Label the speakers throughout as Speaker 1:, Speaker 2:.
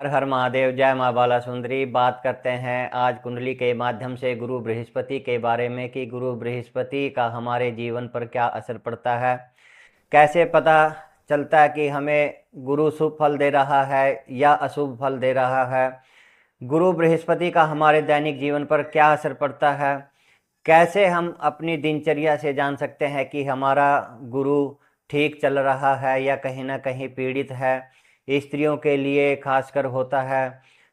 Speaker 1: हर हर महादेव। जय माँ बाला सुंदरी। बात करते हैं आज कुंडली के माध्यम से गुरु बृहस्पति के बारे में कि गुरु बृहस्पति का हमारे जीवन पर क्या असर पड़ता है, कैसे पता चलता है कि हमें गुरु शुभ फल दे रहा है या अशुभ फल दे रहा है, गुरु बृहस्पति का हमारे दैनिक जीवन पर क्या असर पड़ता है, कैसे हम अपनी दिनचर्या से जान सकते हैं कि हमारा गुरु ठीक चल रहा है या कहीं ना कहीं पीड़ित है। स्त्रियों के लिए खासकर होता है,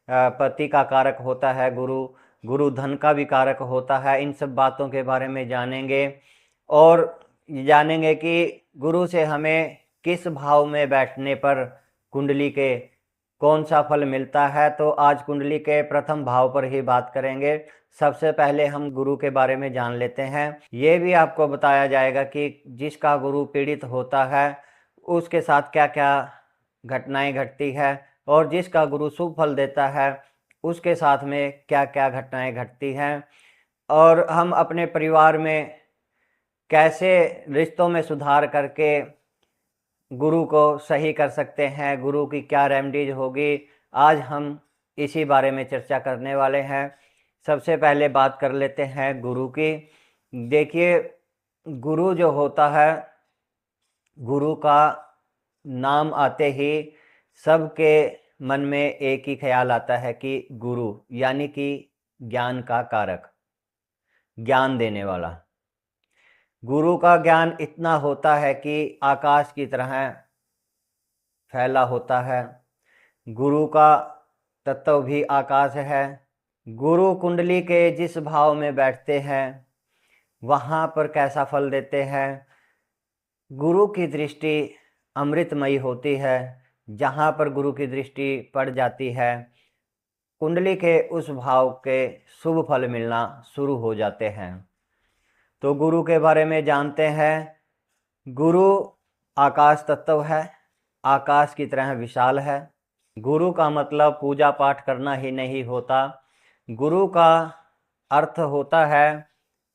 Speaker 1: पति का कारक होता है गुरु, गुरु धन का भी कारक होता है। इन सब बातों के बारे में जानेंगे और जानेंगे कि गुरु से हमें किस भाव में बैठने पर कुंडली के कौन सा फल मिलता है। तो आज कुंडली के प्रथम भाव पर ही बात करेंगे। सबसे पहले हम गुरु के बारे में जान लेते हैं। ये भी आपको बताया जाएगा कि जिसका गुरु पीड़ित होता है उसके साथ क्या क्या घटनाएं घटती है और जिसका गुरु शुभ फल देता है उसके साथ में क्या क्या घटनाएं घटती हैं, और हम अपने परिवार में कैसे रिश्तों में सुधार करके गुरु को सही कर सकते हैं, गुरु की क्या रेमेडीज होगी। आज हम इसी बारे में चर्चा करने वाले हैं। सबसे पहले बात कर लेते हैं गुरु की। देखिए, गुरु जो होता है, गुरु का नाम आते ही सबके मन में एक ही ख्याल आता है कि गुरु यानी कि ज्ञान का कारक, ज्ञान देने वाला। गुरु का ज्ञान इतना होता है कि आकाश की तरह फैला होता है। गुरु का तत्व भी आकाश है। गुरु कुंडली के जिस भाव में बैठते हैं वहाँ पर कैसा फल देते हैं। गुरु की दृष्टि अमृतमयी होती है। जहाँ पर गुरु की दृष्टि पड़ जाती है कुंडली के उस भाव के शुभ फल मिलना शुरू हो जाते हैं। तो गुरु के बारे में जानते हैं। गुरु आकाश तत्व है, आकाश की तरह विशाल है। गुरु का मतलब पूजा पाठ करना ही नहीं होता। गुरु का अर्थ होता है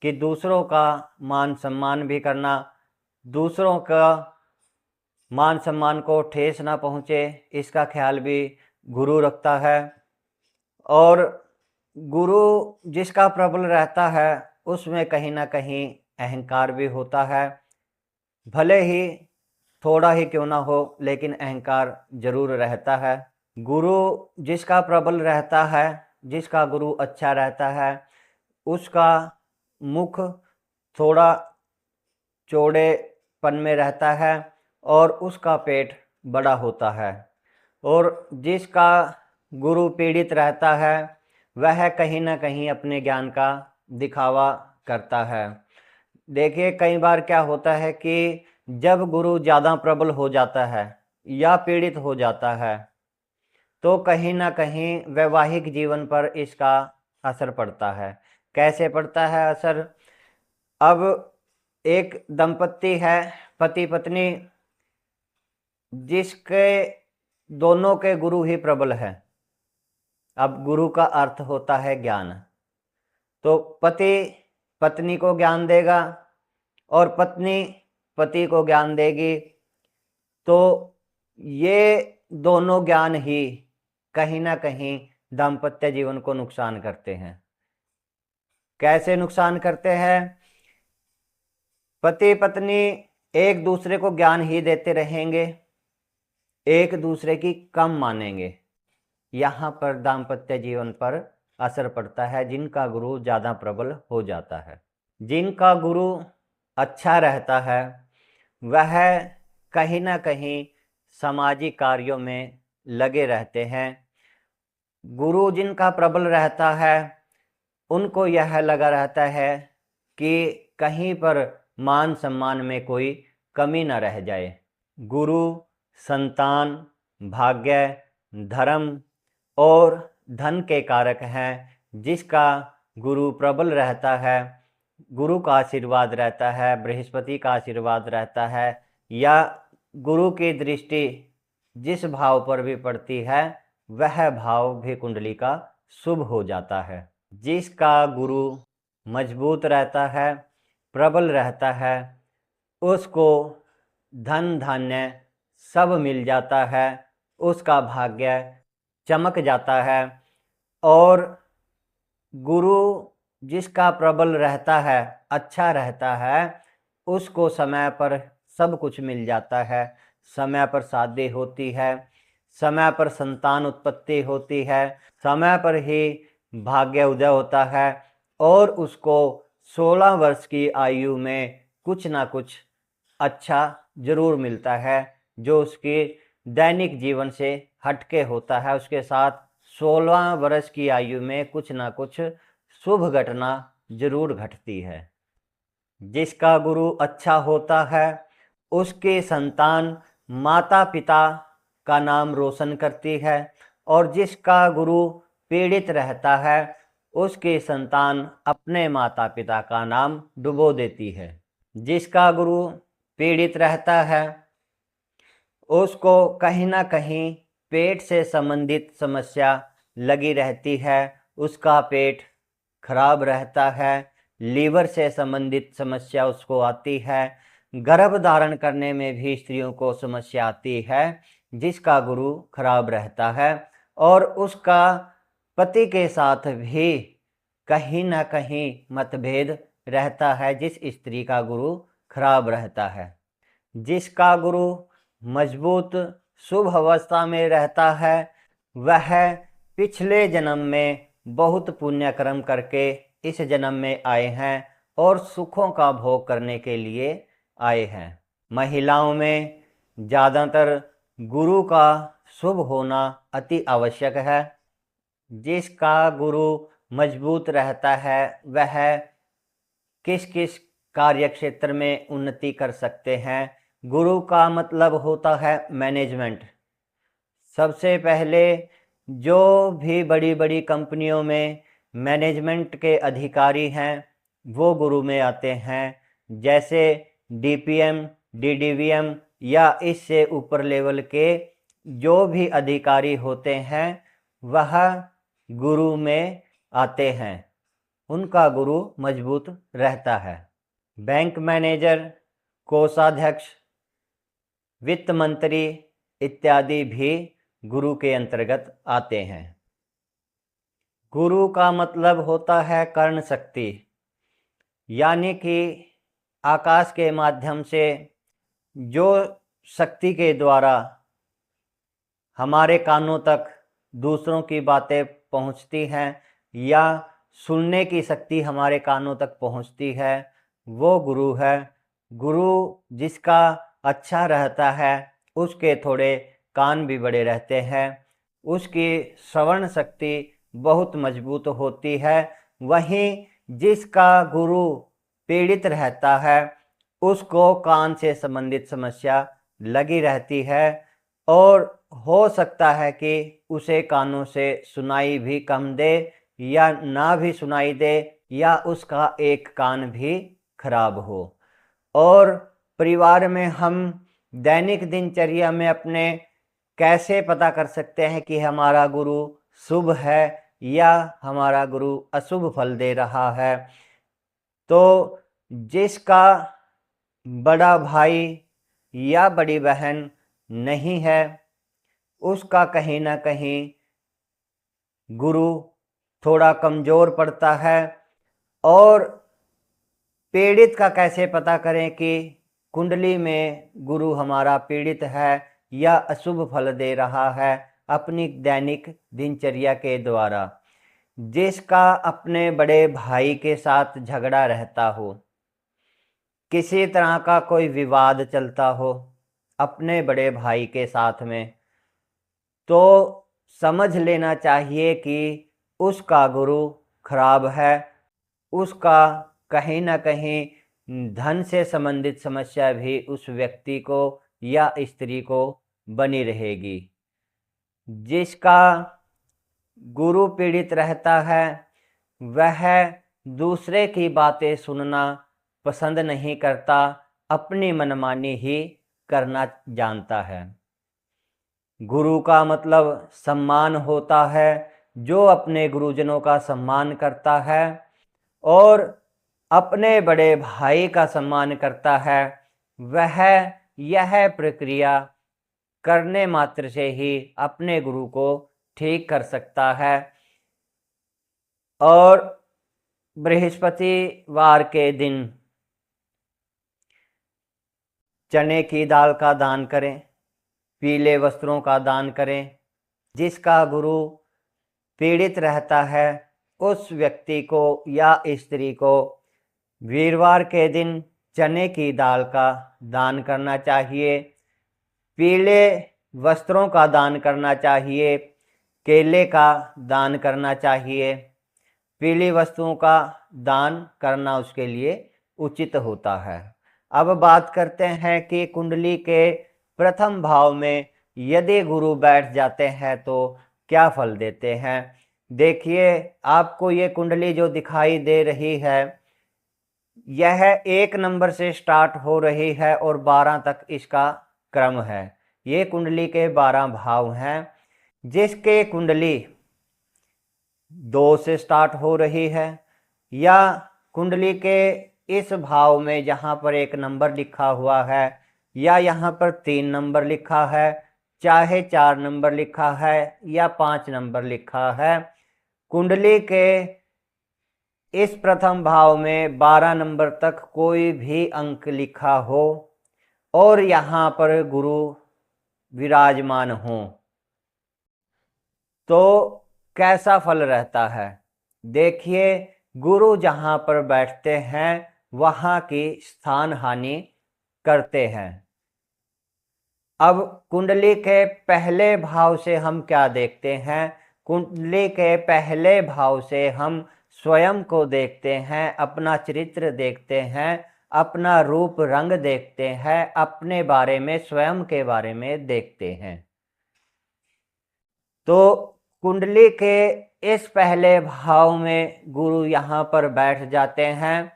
Speaker 1: कि दूसरों का मान सम्मान भी करना, दूसरों का मान सम्मान को ठेस ना पहुँचे, इसका ख्याल भी गुरु रखता है। और गुरु जिसका प्रबल रहता है उसमें कहीं ना कहीं अहंकार भी होता है। भले ही थोड़ा ही क्यों ना हो, लेकिन अहंकार जरूर रहता है। गुरु जिसका प्रबल रहता है, जिसका गुरु अच्छा रहता है, उसका मुख थोड़ा चौड़ेपन में रहता है और उसका पेट बड़ा होता है। और जिसका गुरु पीड़ित रहता है वह कहीं ना कहीं अपने ज्ञान का दिखावा करता है। देखिए, कई बार क्या होता है कि जब गुरु ज़्यादा प्रबल हो जाता है या पीड़ित हो जाता है तो कहीं ना कहीं वैवाहिक जीवन पर इसका असर पड़ता है। कैसे पड़ता है असर? अब एक दंपत्ति है, पति पत्नी, जिसके दोनों के गुरु ही प्रबल है। अब गुरु का अर्थ होता है ज्ञान। तो पति पत्नी को ज्ञान देगा और पत्नी पति को ज्ञान देगी। तो ये दोनों ज्ञान ही कहीं ना कहीं दाम्पत्य जीवन को नुकसान करते हैं। कैसे नुकसान करते हैं? पति पत्नी एक दूसरे को ज्ञान ही देते रहेंगे, एक दूसरे की कम मानेंगे। यहाँ पर दाम्पत्य जीवन पर असर पड़ता है जिनका गुरु ज़्यादा प्रबल हो जाता है। जिनका गुरु अच्छा रहता है वह कहीं ना कहीं सामाजिक कार्यों में लगे रहते हैं। गुरु जिनका प्रबल रहता है उनको यह लगा रहता है कि कहीं पर मान सम्मान में कोई कमी न रह जाए। गुरु संतान, भाग्य, धर्म और धन के कारक हैं। जिसका गुरु प्रबल रहता है, गुरु का आशीर्वाद रहता है, बृहस्पति का आशीर्वाद रहता है, या गुरु की दृष्टि जिस भाव पर भी पड़ती है वह भाव भी कुंडली का शुभ हो जाता है। जिसका गुरु मजबूत रहता है, प्रबल रहता है, उसको धन धान्य सब मिल जाता है। उसका भाग्य चमक जाता है। और गुरु जिसका प्रबल रहता है, अच्छा रहता है, उसको समय पर सब कुछ मिल जाता है। समय पर शादी होती है, समय पर संतान उत्पत्ति होती है, समय पर ही भाग्य उदय होता है, और उसको 16 वर्ष की आयु में कुछ ना कुछ अच्छा जरूर मिलता है, जो उसके दैनिक जीवन से हटके होता है। उसके साथ 16 वर्ष की आयु में कुछ ना कुछ शुभ घटना जरूर घटती है। जिसका गुरु अच्छा होता है, उसके संतान माता पिता का नाम रोशन करती है, और जिसका गुरु पीड़ित रहता है, उसके संतान अपने माता पिता का नाम डुबो देती है। जिसका गुरु पीड़ित रहता है, उसको कहीं ना कहीं पेट से संबंधित समस्या लगी रहती है। उसका पेट खराब रहता है, लीवर से संबंधित समस्या उसको आती है, गर्भ धारण करने में भी स्त्रियों को समस्या आती है जिसका गुरु खराब रहता है। और उसका पति के साथ भी कहीं ना कहीं मतभेद रहता है जिस स्त्री का गुरु खराब रहता है। जिसका गुरु मजबूत शुभ अवस्था में रहता है, वह पिछले जन्म में बहुत पुण्य कर्म करके इस जन्म में आए हैं और सुखों का भोग करने के लिए आए हैं। महिलाओं में ज़्यादातर गुरु का शुभ होना अति आवश्यक है। जिसका गुरु मजबूत रहता है, वह किस किस कार्य क्षेत्र में उन्नति कर सकते हैं। गुरु का मतलब होता है मैनेजमेंट। सबसे पहले जो भी बड़ी बड़ी कंपनियों में मैनेजमेंट के अधिकारी हैं, वो गुरु में आते हैं। जैसे डीपीएम, डीडीवीएम या इससे ऊपर लेवल के जो भी अधिकारी होते हैं, वह गुरु में आते हैं। उनका गुरु मजबूत रहता है। बैंक मैनेजर, कोषाध्यक्ष, वित्त मंत्री इत्यादि भी गुरु के अंतर्गत आते हैं। गुरु का मतलब होता है कर्ण शक्ति, यानी कि आकाश के माध्यम से जो शक्ति के द्वारा हमारे कानों तक दूसरों की बातें पहुंचती हैं या सुनने की शक्ति हमारे कानों तक पहुंचती है, वो गुरु है। गुरु जिसका अच्छा रहता है, उसके थोड़े कान भी बड़े रहते हैं, उसकी श्रवण शक्ति बहुत मजबूत होती है। वहीं जिसका गुरु पीड़ित रहता है, उसको कान से संबंधित समस्या लगी रहती है, और हो सकता है कि उसे कानों से सुनाई भी कम दे या ना भी सुनाई दे, या उसका एक कान भी खराब हो। और परिवार में हम दैनिक दिनचर्या में अपने कैसे पता कर सकते हैं कि हमारा गुरु शुभ है या हमारा गुरु अशुभ फल दे रहा है? तो जिसका बड़ा भाई या बड़ी बहन नहीं है, उसका कहीं ना कहीं गुरु थोड़ा कमज़ोर पड़ता है। और पीड़ित का कैसे पता करें कि कुंडली में गुरु हमारा पीड़ित है या अशुभ फल दे रहा है? अपनी दैनिक दिनचर्या के द्वारा। जिसका अपने बड़े भाई के साथ झगड़ा रहता हो, किसी तरह का कोई विवाद चलता हो अपने बड़े भाई के साथ में, तो समझ लेना चाहिए कि उसका गुरु खराब है। उसका कहीं ना कहीं धन से संबंधित समस्या भी उस व्यक्ति को या स्त्री को बनी रहेगी। जिसका गुरु पीड़ित रहता है, वह दूसरे की बातें सुनना पसंद नहीं करता, अपनी मनमानी ही करना जानता है। गुरु का मतलब सम्मान होता है। जो अपने गुरुजनों का सम्मान करता है और अपने बड़े भाई का सम्मान करता है, वह यह प्रक्रिया करने मात्र से ही अपने गुरु को ठीक कर सकता है। और बृहस्पतिवार के दिन चने की दाल का दान करें, पीले वस्त्रों का दान करें। जिसका गुरु पीड़ित रहता है उस व्यक्ति को या स्त्री को वीरवार के दिन चने की दाल का दान करना चाहिए, पीले वस्त्रों का दान करना चाहिए, केले का दान करना चाहिए। पीली वस्तुओं का दान करना उसके लिए उचित होता है। अब बात करते हैं कि कुंडली के प्रथम भाव में यदि गुरु बैठ जाते हैं तो क्या फल देते हैं। देखिए, आपको ये कुंडली जो दिखाई दे रही है यह 1 नंबर से स्टार्ट हो रही है और 12 तक इसका क्रम है। ये कुंडली के 12 भाव हैं। जिसके कुंडली 2 से स्टार्ट हो रही है या कुंडली के इस भाव में जहाँ पर 1 नंबर लिखा हुआ है या यहाँ पर 3 नंबर लिखा है, चाहे 4 नंबर लिखा है या 5 नंबर लिखा है, कुंडली के इस प्रथम भाव में 12 नंबर तक कोई भी अंक लिखा हो और यहाँ पर गुरु विराजमान हो तो कैसा फल रहता है। देखिए, गुरु जहाँ पर बैठते हैं वहाँ की स्थान हानि करते हैं। अब कुंडली के पहले भाव से हम क्या देखते हैं। कुंडली के पहले भाव से हम स्वयं को देखते हैं, अपना चरित्र देखते हैं, अपना रूप रंग देखते हैं, अपने बारे में, स्वयं के बारे में देखते हैं। तो कुंडली के इस पहले भाव में गुरु यहाँ पर बैठ जाते हैं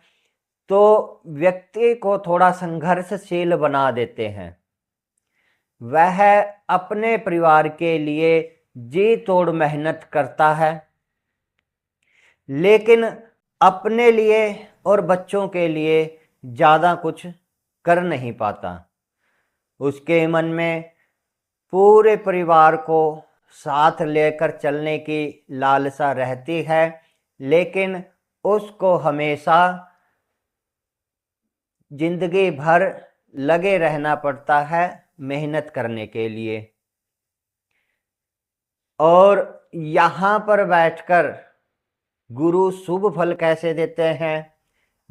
Speaker 1: तो व्यक्ति को थोड़ा संघर्षशील बना देते हैं। वह अपने परिवार के लिए जी तोड़ मेहनत करता है लेकिन अपने लिए और बच्चों के लिए ज़्यादा कुछ कर नहीं पाता। उसके मन में पूरे परिवार को साथ लेकर चलने की लालसा रहती है लेकिन उसको हमेशा जिंदगी भर लगे रहना पड़ता है मेहनत करने के लिए। और यहाँ पर बैठकर गुरु शुभ फल कैसे देते हैं।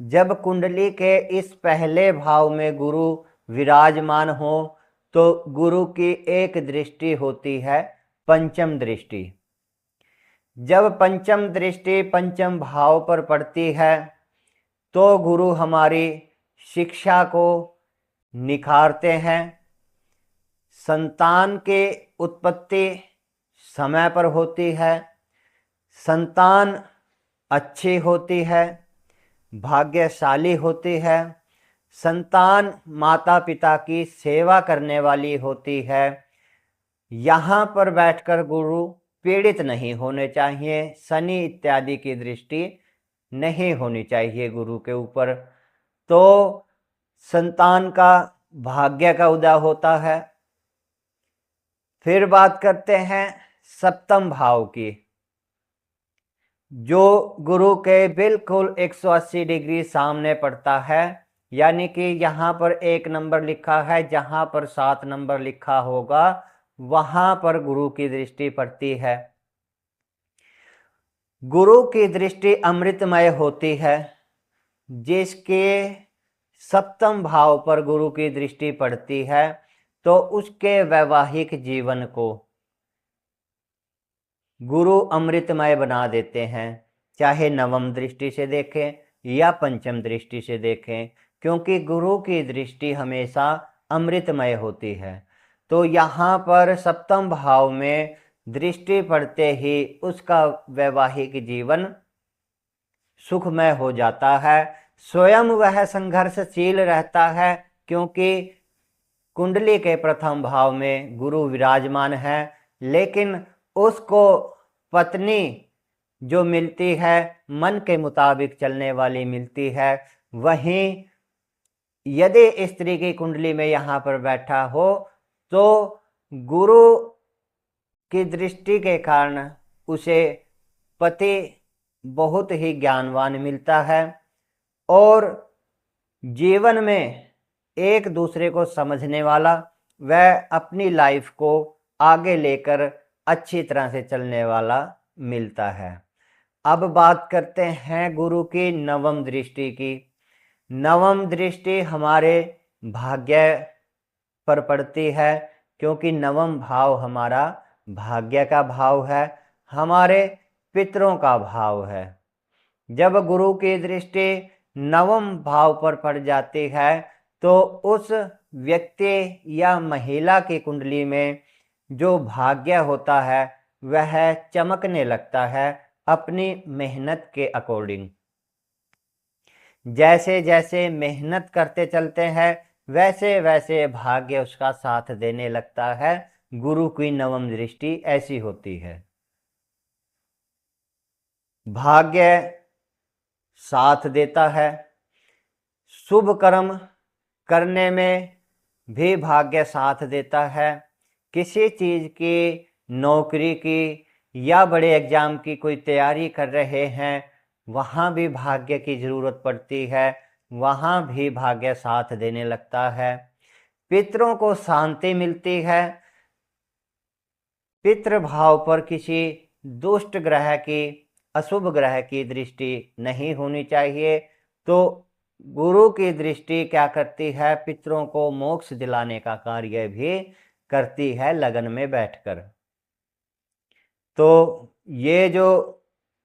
Speaker 1: जब कुंडली के इस पहले भाव में गुरु विराजमान हो तो गुरु की एक दृष्टि होती है पंचम दृष्टि। जब पंचम दृष्टि पंचम भाव पर पड़ती है तो गुरु हमारी शिक्षा को निखारते हैं, संतान की उत्पत्ति समय पर होती है, संतान अच्छी होती है, भाग्यशाली होती है, संतान माता पिता की सेवा करने वाली होती है। यहाँ पर बैठकर गुरु पीड़ित नहीं होने चाहिए, शनि इत्यादि की दृष्टि नहीं होनी चाहिए गुरु के ऊपर, तो संतान का भाग्य का उदय होता है। फिर बात करते हैं सप्तम भाव की, जो गुरु के बिल्कुल 180 डिग्री सामने पड़ता है। यानी कि यहाँ पर 1 नंबर लिखा है, जहाँ पर 7 नंबर लिखा होगा वहाँ पर गुरु की दृष्टि पड़ती है। गुरु की दृष्टि अमृतमय होती है। जिसके सप्तम भाव पर गुरु की दृष्टि पड़ती है तो उसके वैवाहिक जीवन को गुरु अमृतमय बना देते हैं, चाहे नवम दृष्टि से देखें या पंचम दृष्टि से देखें, क्योंकि गुरु की दृष्टि हमेशा अमृतमय होती है। तो यहाँ पर सप्तम भाव में दृष्टि पड़ते ही उसका वैवाहिक जीवन सुखमय हो जाता है। स्वयं वह संघर्षशील रहता है क्योंकि कुंडली के प्रथम भाव में गुरु विराजमान है, लेकिन उसको पत्नी जो मिलती है मन के मुताबिक चलने वाली मिलती है। वहीं यदि स्त्री की कुंडली में यहाँ पर बैठा हो तो गुरु की दृष्टि के कारण उसे पति बहुत ही ज्ञानवान मिलता है और जीवन में एक दूसरे को समझने वाला, वह अपनी लाइफ को आगे लेकर अच्छी तरह से चलने वाला मिलता है। अब बात करते हैं गुरु की नवम दृष्टि की। नवम दृष्टि हमारे भाग्य पर पड़ती है, क्योंकि नवम भाव हमारा भाग्य का भाव है, हमारे पितरों का भाव है। जब गुरु की दृष्टि नवम भाव पर पड़ जाती है तो उस व्यक्ति या महिला की कुंडली में जो भाग्य होता है वह चमकने लगता है अपनी मेहनत के अकॉर्डिंग। जैसे जैसे मेहनत करते चलते हैं वैसे वैसे भाग्य उसका साथ देने लगता है। गुरु की नवम दृष्टि ऐसी होती है। भाग्य साथ देता है, शुभ कर्म करने में भी भाग्य साथ देता है। किसी चीज़ की, नौकरी की या बड़े एग्जाम की कोई तैयारी कर रहे हैं, वहाँ भी भाग्य की ज़रूरत पड़ती है, वहाँ भी भाग्य साथ देने लगता है। पितरों को शांति मिलती है। पितृभाव पर किसी दुष्ट ग्रह की, अशुभ ग्रह की दृष्टि नहीं होनी चाहिए। तो गुरु की दृष्टि क्या करती है, पितरों को मोक्ष दिलाने का कार्य भी करती है लगन में बैठकर। तो ये जो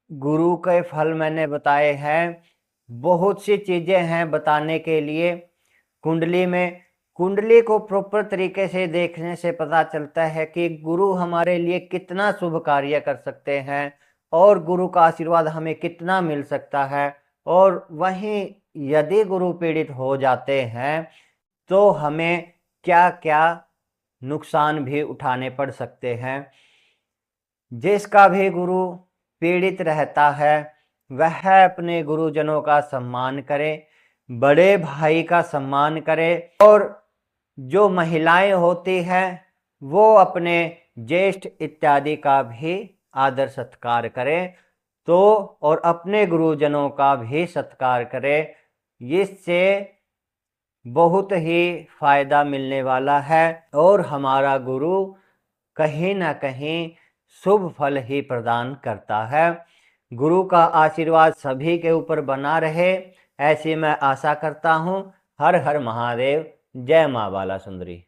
Speaker 1: गुरु के फल मैंने बताए हैं, बहुत सी चीज़ें हैं बताने के लिए। कुंडली को प्रॉपर तरीके से देखने से पता चलता है कि गुरु हमारे लिए कितना शुभ कार्य कर सकते हैं और गुरु का आशीर्वाद हमें कितना मिल सकता है। और वहीं यदि गुरु पीड़ित हो जाते हैं तो हमें क्या क्या नुकसान भी उठाने पड़ सकते हैं। जिसका भी गुरु पीड़ित रहता है वह अपने गुरुजनों का सम्मान करे, बड़े भाई का सम्मान करे और जो महिलाएं होती हैं वो अपने ज्येष्ठ इत्यादि का भी आदर सत्कार करें। तो और अपने गुरुजनों का भी सत्कार करें। इससे बहुत ही फायदा मिलने वाला है और हमारा गुरु कहीं ना कहीं शुभ फल ही प्रदान करता है। गुरु का आशीर्वाद सभी के ऊपर बना रहे, ऐसी मैं आशा करता हूँ। हर हर महादेव। जय माँ बाला सुंदरी।